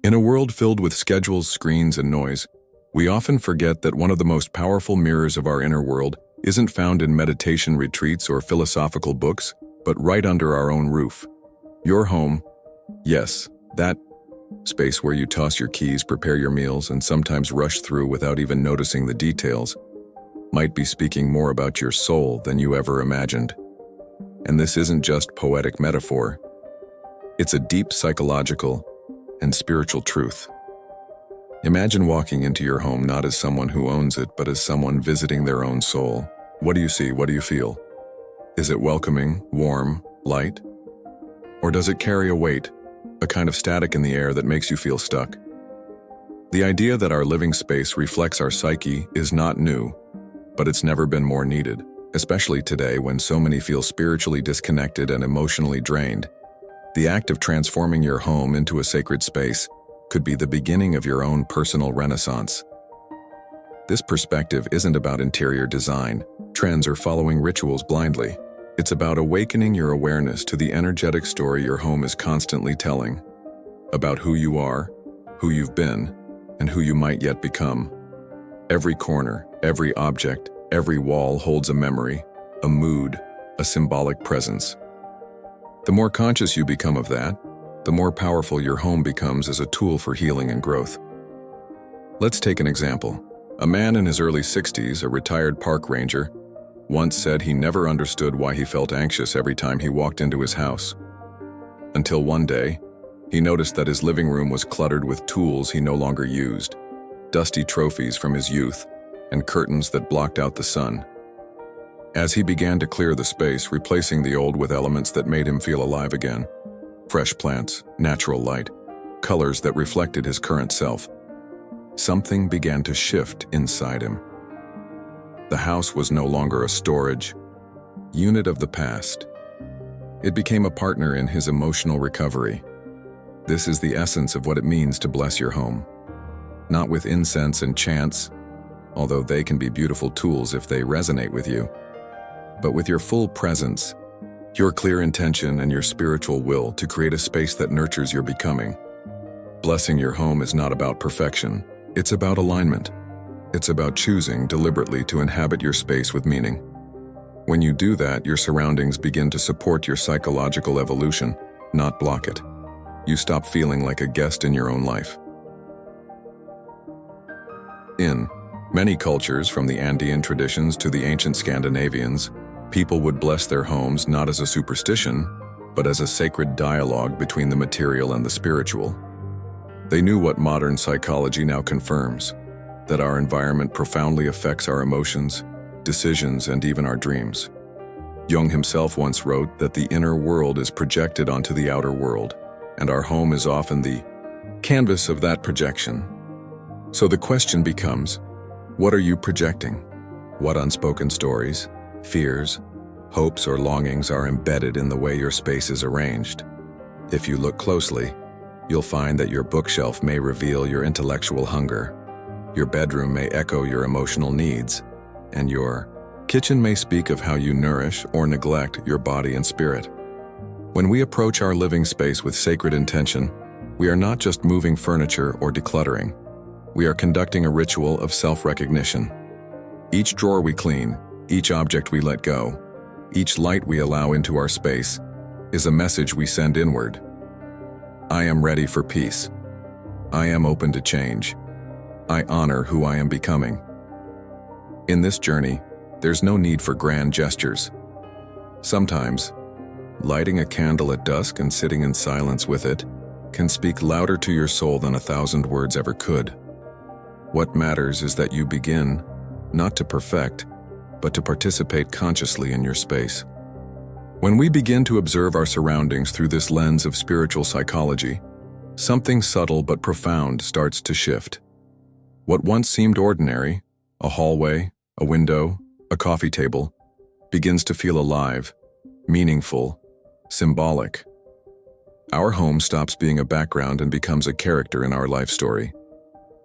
In a world filled with schedules, screens, and noise, we often forget that one of the most powerful mirrors of our inner world isn't found in meditation retreats or philosophical books, but right under our own roof. Your home, yes, that space where you toss your keys, prepare your meals, and sometimes rush through without even noticing the details, might be speaking more about your soul than you ever imagined. And this isn't just poetic metaphor. It's a deep psychological and spiritual truth. Imagine walking into your home not as someone who owns it, but as someone visiting their own soul. What do you see? What do you feel? Is it welcoming, warm, light? Or does it carry a weight, a kind of static in the air that makes you feel stuck? The idea that our living space reflects our psyche is not new, but it's never been more needed, especially today when so many feel spiritually disconnected and emotionally drained. The act of transforming your home into a sacred space could be the beginning of your own personal renaissance. This perspective isn't about interior design, trends, or following rituals blindly. It's about awakening your awareness to the energetic story your home is constantly telling, about who you are, who you've been, and who you might yet become. Every corner, every object, every wall holds a memory, a mood, a symbolic presence. The more conscious you become of that, the more powerful your home becomes as a tool for healing and growth. Let's take an example. A man in his early 60s, a retired park ranger, once said he never understood why he felt anxious every time he walked into his house. Until one day, he noticed that his living room was cluttered with tools he no longer used, dusty trophies from his youth, and curtains that blocked out the sun. As he began to clear the space, replacing the old with elements that made him feel alive again, fresh plants, natural light, colors that reflected his current self, something began to shift inside him. The house was no longer a storage unit of the past. It became a partner in his emotional recovery. This is the essence of what it means to bless your home. Not with incense and chants, although they can be beautiful tools if they resonate with you, but with your full presence, your clear intention, and your spiritual will to create a space that nurtures your becoming. Blessing your home is not about perfection. It's about alignment. It's about choosing deliberately to inhabit your space with meaning. When you do that, your surroundings begin to support your psychological evolution, not block it. You stop feeling like a guest in your own life. In many cultures, from the Andean traditions to the ancient Scandinavians, people would bless their homes not as a superstition, but as a sacred dialogue between the material and the spiritual. They knew what modern psychology now confirms, that our environment profoundly affects our emotions, decisions, and even our dreams. Jung himself once wrote that the inner world is projected onto the outer world, and our home is often the canvas of that projection. So the question becomes, what are you projecting? What unspoken stories, fears, hopes, or longings are embedded in the way your space is arranged? If you look closely, you'll find that your bookshelf may reveal your intellectual hunger, your bedroom may echo your emotional needs, and your kitchen may speak of how you nourish or neglect your body and spirit. When we approach our living space with sacred intention, we are not just moving furniture or decluttering. We are conducting a ritual of self-recognition. Each drawer we clean, each object we let go, each light we allow into our space is a message we send inward. I am ready for peace. I am open to change. I honor who I am becoming. In this journey, there's no need for grand gestures. Sometimes, lighting a candle at dusk and sitting in silence with it can speak louder to your soul than 1,000 words ever could. What matters is that you begin, not to perfect, but to participate consciously in your space. When we begin to observe our surroundings through this lens of spiritual psychology, something subtle but profound starts to shift. What once seemed ordinary, a hallway, a window, a coffee table, begins to feel alive, meaningful, symbolic. Our home stops being a background and becomes a character in our life story,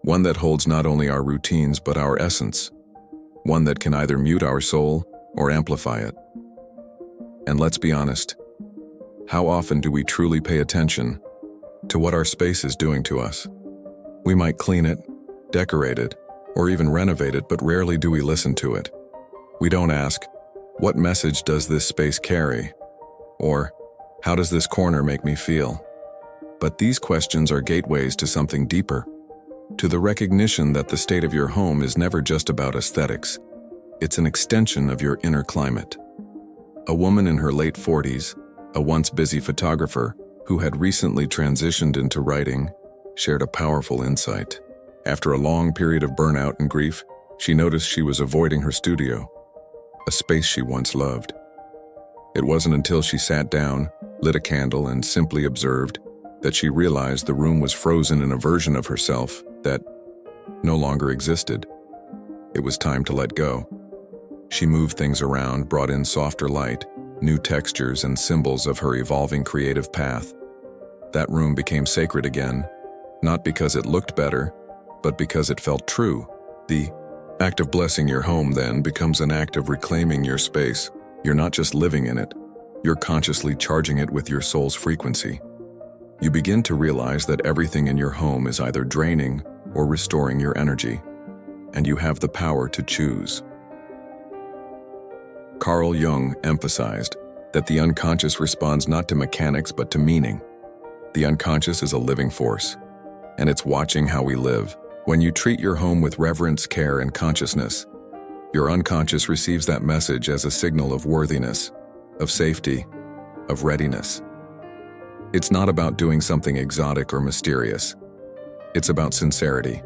one that holds not only our routines but our essence, one that can either mute our soul or amplify it. And let's be honest, how often do we truly pay attention to what our space is doing to us. We might clean it, decorate it, or even renovate it, but rarely do we listen to it. We don't ask, what message does this space carry? Or, how does this corner make me feel? But these questions are gateways to something deeper, to the recognition that the state of your home is never just about aesthetics. It's an extension of your inner climate. A woman in her late 40s, a once busy photographer who had recently transitioned into writing, shared a powerful insight. After a long period of burnout and grief, she noticed she was avoiding her studio, a space she once loved. It wasn't until she sat down, lit a candle, and simply observed that she realized the room was frozen in a version of herself that no longer existed. It was time to let go. She moved things around, brought in softer light, new textures and symbols of her evolving creative path. That room became sacred again, not because it looked better, but because it felt true. The act of blessing your home then becomes an act of reclaiming your space. You're not just living in it, you're consciously charging it with your soul's frequency. You begin to realize that everything in your home is either draining or restoring your energy, and you have the power to choose. Carl Jung emphasized that the unconscious responds not to mechanics but to meaning. The unconscious is a living force, and it's watching how we live. When you treat your home with reverence, care, and consciousness, your unconscious receives that message as a signal of worthiness, of safety, of readiness. It's not about doing something exotic or mysterious. It's about sincerity.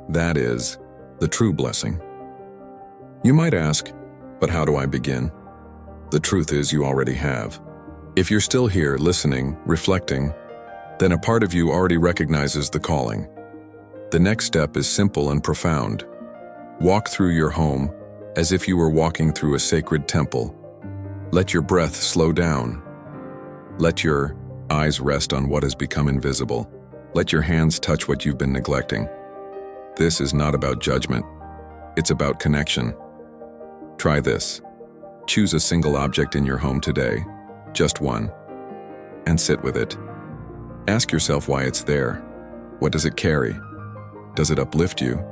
That is the true blessing. You might ask, but how do I begin? The truth is you already have. If you're still here, listening, reflecting, then a part of you already recognizes the calling. The next step is simple and profound. Walk through your home as if you were walking through a sacred temple. Let your breath slow down. Let your eyes rest on what has become invisible. Let your hands touch what you've been neglecting. This is not about judgment. It's about connection. Try this. Choose a single object in your home today, just one, and sit with it. Ask yourself why it's there. What does it carry? Does it uplift you?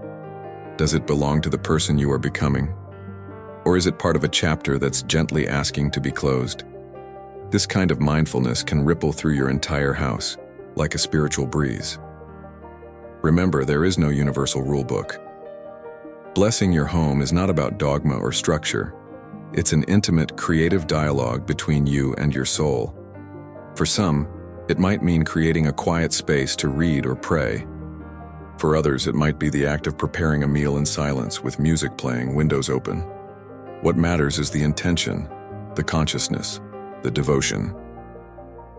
Does it belong to the person you are becoming? Or is it part of a chapter that's gently asking to be closed? This kind of mindfulness can ripple through your entire house, like a spiritual breeze. Remember, there is no universal rulebook. Blessing your home is not about dogma or structure. It's an intimate, creative dialogue between you and your soul. For some, it might mean creating a quiet space to read or pray. For others, it might be the act of preparing a meal in silence with music playing, windows open. What matters is the intention, the consciousness, the devotion.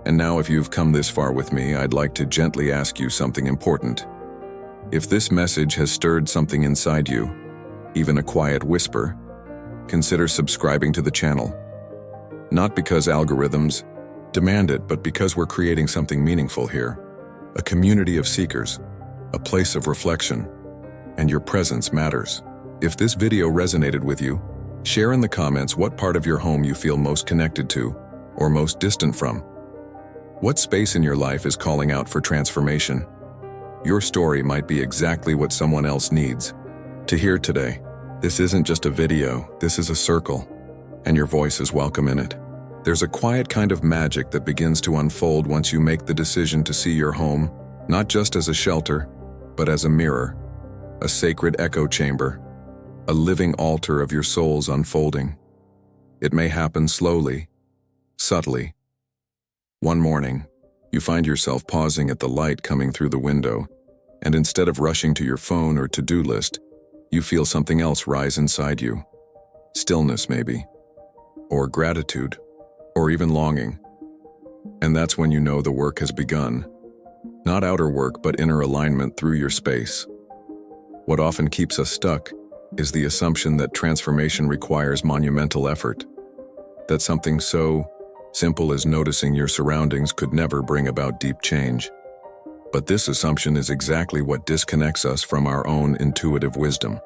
And now, if you've come this far with me, I'd like to gently ask you something important. If this message has stirred something inside you, even a quiet whisper, consider subscribing to the channel. Not because algorithms demand it, but because we're creating something meaningful here. A community of seekers, a place of reflection, and your presence matters. If this video resonated with you, share in the comments what part of your home you feel most connected to or most distant from. What space in your life is calling out for transformation? Your story might be exactly what someone else needs to hear today. This isn't just a video, this is a circle, and your voice is welcome in it. There's a quiet kind of magic that begins to unfold once you make the decision to see your home, not just as a shelter, but as a mirror, a sacred echo chamber, a living altar of your soul's unfolding. It may happen slowly, subtly. One morning, you find yourself pausing at the light coming through the window, and instead of rushing to your phone or to-do list, you feel something else rise inside you. Stillness, maybe, or gratitude, or even longing. And that's when you know the work has begun. Not outer work, but inner alignment through your space. What often keeps us stuck is the assumption that transformation requires monumental effort, that something so simple as noticing your surroundings could never bring about deep change. But this assumption is exactly what disconnects us from our own intuitive wisdom.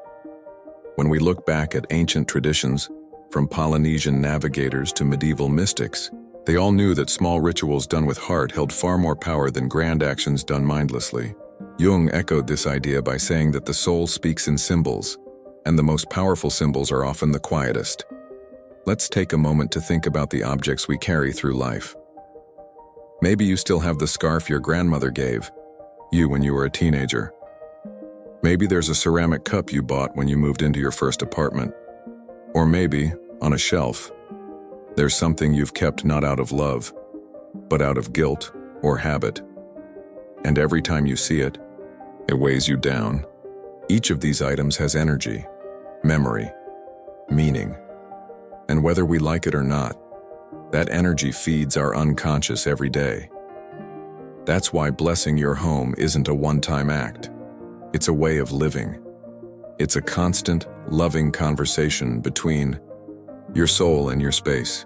When we look back at ancient traditions, from Polynesian navigators to medieval mystics, They all knew that small rituals done with heart held far more power than grand actions done mindlessly. Jung echoed this idea by saying that the soul speaks in symbols, and the most powerful symbols are often the quietest. Let's take a moment to think about the objects we carry through life. Maybe you still have the scarf your grandmother gave you when you were a teenager. Maybe there's a ceramic cup you bought when you moved into your first apartment. Or maybe, on a shelf, there's something you've kept not out of love, but out of guilt or habit. And every time you see it, it weighs you down. Each of these items has energy, memory, meaning. And whether we like it or not, that energy feeds our unconscious every day. That's why blessing your home isn't a one-time act. It's a way of living. It's a constant, loving conversation between your soul and your space.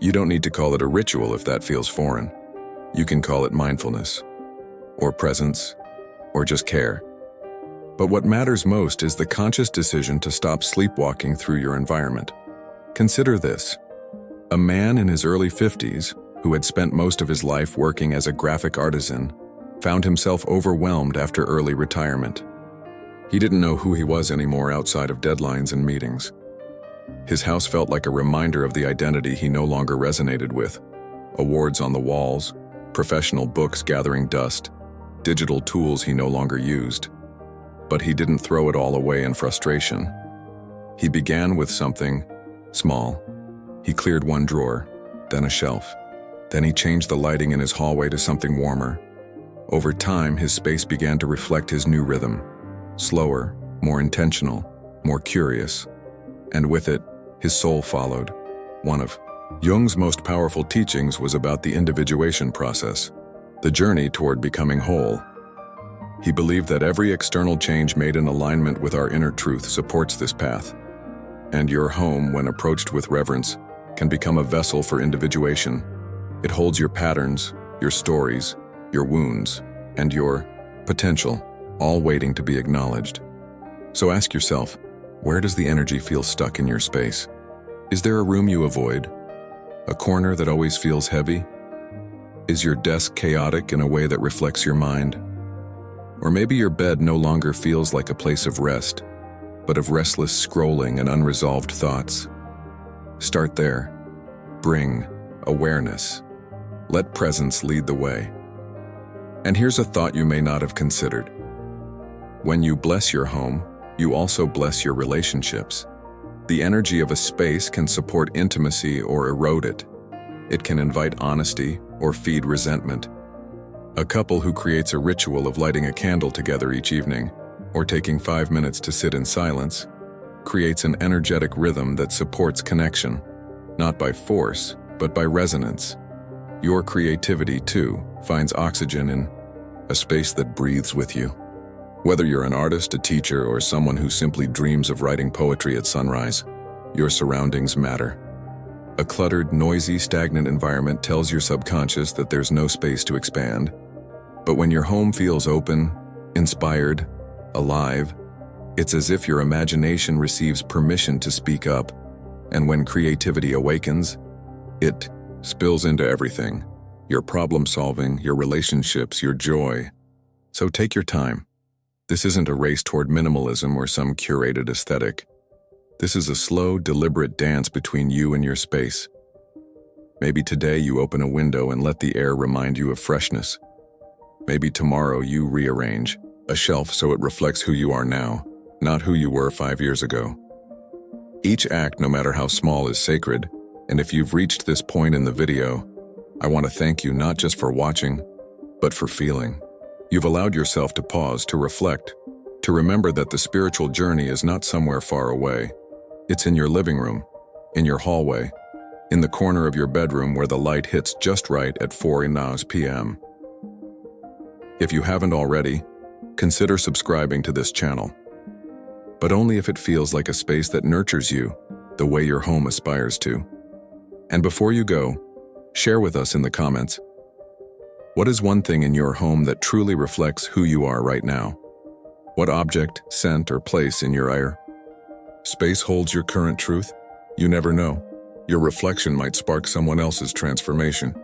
You don't need to call it a ritual if that feels foreign. You can call it mindfulness, or presence, or just care. But what matters most is the conscious decision to stop sleepwalking through your environment. Consider this. A man in his early 50s, who had spent most of his life working as a graphic artisan, found himself overwhelmed after early retirement. He didn't know who he was anymore outside of deadlines and meetings. His house felt like a reminder of the identity he no longer resonated with. Awards on the walls, professional books gathering dust, digital tools he no longer used. But he didn't throw it all away in frustration. He began with something small. He cleared one drawer, then a shelf. Then he changed the lighting in his hallway to something warmer. Over time, his space began to reflect his new rhythm. Slower, more intentional, more curious. And with it, his soul followed. One of Jung's most powerful teachings was about the individuation process, the journey toward becoming whole. He believed that every external change made in alignment with our inner truth supports this path. And your home, when approached with reverence, can become a vessel for individuation. It holds your patterns, your stories, your wounds, and your potential, all waiting to be acknowledged. So ask yourself, where does the energy feel stuck in your space? Is there a room you avoid? A corner that always feels heavy? Is your desk chaotic in a way that reflects your mind? Or maybe your bed no longer feels like a place of rest, but of restless scrolling and unresolved thoughts. Start there. Bring awareness. Let presence lead the way. And here's a thought you may not have considered. When you bless your home, you also bless your relationships. The energy of a space can support intimacy or erode it. It can invite honesty or feed resentment. A couple who creates a ritual of lighting a candle together each evening, or taking 5 minutes to sit in silence, creates an energetic rhythm that supports connection, not by force, but by resonance. Your creativity, too, finds oxygen in a space that breathes with you. Whether you're an artist, a teacher, or someone who simply dreams of writing poetry at sunrise, your surroundings matter. A cluttered, noisy, stagnant environment tells your subconscious that there's no space to expand. But when your home feels open, inspired, alive, it's as if your imagination receives permission to speak up. And when creativity awakens, it spills into everything. Your problem solving, your relationships, your joy. So take your time. This isn't a race toward minimalism or some curated aesthetic. This is a slow, deliberate dance between you and your space. Maybe today you open a window and let the air remind you of freshness. Maybe tomorrow you rearrange a shelf so it reflects who you are now, not who you were 5 years ago. Each act, no matter how small, is sacred, and if you've reached this point in the video, I want to thank you not just for watching, but for feeling. You've allowed yourself to pause, to reflect, to remember that the spiritual journey is not somewhere far away. It's in your living room, in your hallway, in the corner of your bedroom where the light hits just right at 4 p.m. If you haven't already, consider subscribing to this channel. But only if it feels like a space that nurtures you the way your home aspires to. And before you go, share with us in the comments, what is one thing in your home that truly reflects who you are right now? What object, scent, or place in your space holds your current truth? You never know. Your reflection might spark someone else's transformation.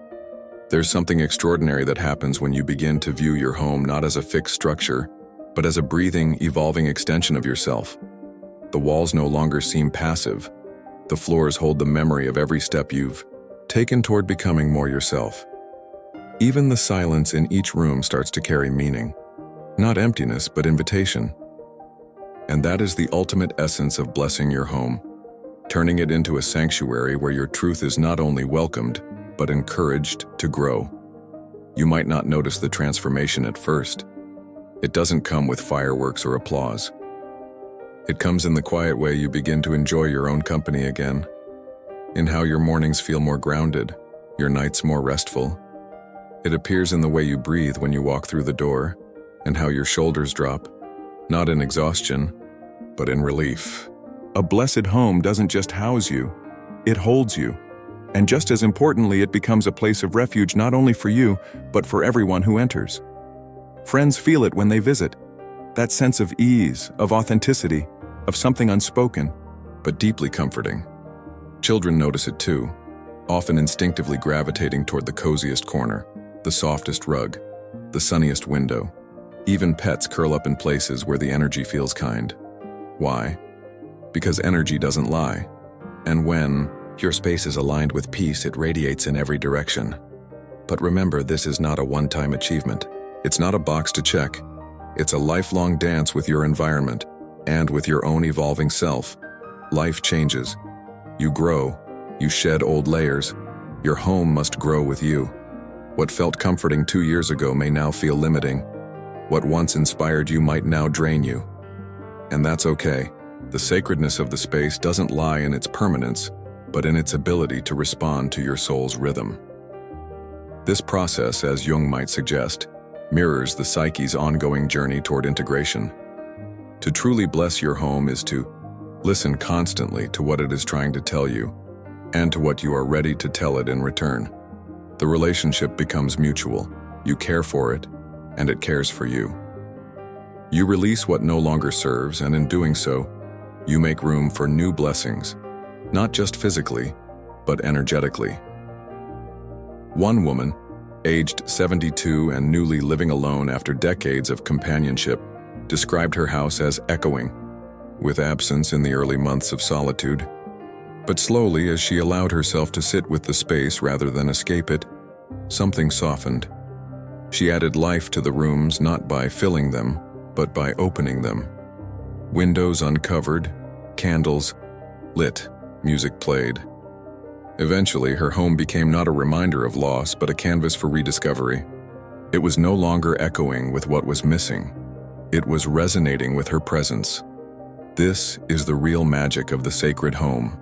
There's something extraordinary that happens when you begin to view your home not as a fixed structure, but as a breathing, evolving extension of yourself. The walls no longer seem passive. The floors hold the memory of every step you've taken toward becoming more yourself. Even the silence in each room starts to carry meaning. Not emptiness, but invitation. And that is the ultimate essence of blessing your home, turning it into a sanctuary where your truth is not only welcomed, but encouraged to grow. You might not notice the transformation at first. It doesn't come with fireworks or applause. It comes in the quiet way you begin to enjoy your own company again, in how your mornings feel more grounded, your nights more restful. It appears in the way you breathe when you walk through the door, and how your shoulders drop, not in exhaustion, but in relief. A blessed home doesn't just house you, it holds you. And just as importantly, it becomes a place of refuge not only for you, but for everyone who enters. Friends feel it when they visit. That sense of ease, of authenticity, of something unspoken, but deeply comforting. Children notice it too, often instinctively gravitating toward the coziest corner, the softest rug, the sunniest window. Even pets curl up in places where the energy feels kind. Why? Because energy doesn't lie. And when your space is aligned with peace, it radiates in every direction. But remember, this is not a one-time achievement. It's not a box to check. It's a lifelong dance with your environment and with your own evolving self. Life changes. You grow. You shed old layers. Your home must grow with you. What felt comforting 2 years ago may now feel limiting. What once inspired you might now drain you. And that's okay. The sacredness of the space doesn't lie in its permanence, but in its ability to respond to your soul's rhythm. This process, as Jung might suggest, mirrors the psyche's ongoing journey toward integration. To truly bless your home is to listen constantly to what it is trying to tell you, and to what you are ready to tell it in return. The relationship becomes mutual. You care for it, and it cares for you. You release what no longer serves, and in doing so, you make room for new blessings, not just physically, but energetically. One woman, aged 72 and newly living alone after decades of companionship, described her house as echoing, with absence in the early months of solitude. But slowly, as she allowed herself to sit with the space rather than escape it, something softened. She added life to the rooms not by filling them, but by opening them. Windows uncovered, candles lit, music played. Eventually, her home became not a reminder of loss, but a canvas for rediscovery. It was no longer echoing with what was missing. It was resonating with her presence. This is the real magic of the sacred home.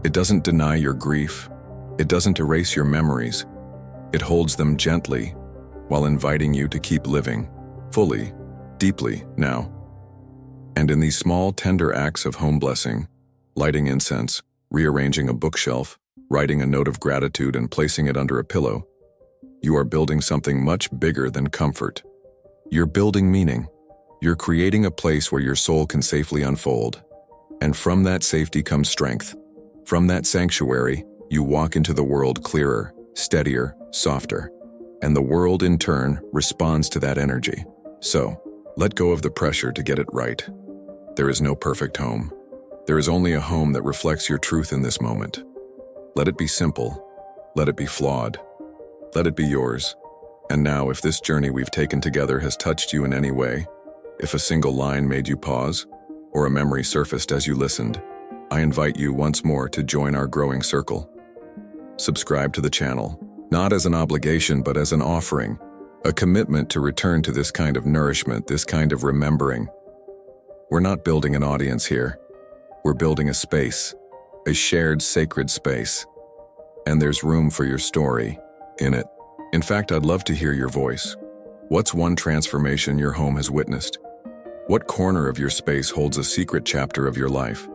It doesn't deny your grief. It doesn't erase your memories. It holds them gently, while inviting you to keep living, fully, deeply, now. And in these small, tender acts of home blessing, lighting incense, rearranging a bookshelf, writing a note of gratitude and placing it under a pillow, you are building something much bigger than comfort. You're building meaning. You're creating a place where your soul can safely unfold. And from that safety comes strength. From that sanctuary, you walk into the world clearer, steadier, softer. And the world, in turn, responds to that energy. So, let go of the pressure to get it right. There is no perfect home. There is only a home that reflects your truth in this moment. Let it be simple. Let it be flawed. Let it be yours. And now, if this journey we've taken together has touched you in any way, if a single line made you pause, or a memory surfaced as you listened, I invite you once more to join our growing circle. Subscribe to the channel, not as an obligation but as an offering, a commitment to return to this kind of nourishment, this kind of remembering. We're not building an audience here. We're building a space, a shared sacred space. And there's room for your story in it. In fact, I'd love to hear your voice. What's one transformation your home has witnessed? What corner of your space holds a secret chapter of your life?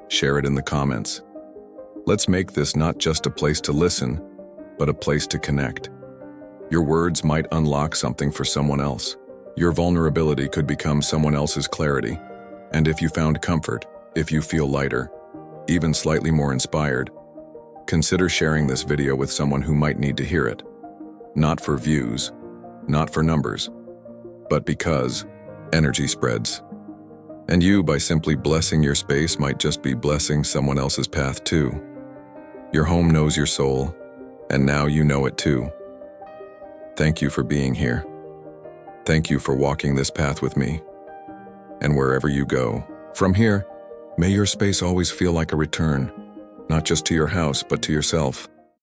Share it in the comments. Let's make this not just a place to listen, but a place to connect. Your words might unlock something for someone else. Your vulnerability could become someone else's clarity. And if you found comfort, if you feel lighter, even slightly more inspired, consider sharing this video with someone who might need to hear it. Not for views, not for numbers, but because energy spreads. And you, by simply blessing your space, might just be blessing someone else's path too. Your home knows your soul, and now you know it too. Thank you for being here. Thank you for walking this path with me. And wherever you go, from here, may your space always feel like a return, not just to your house, but to yourself.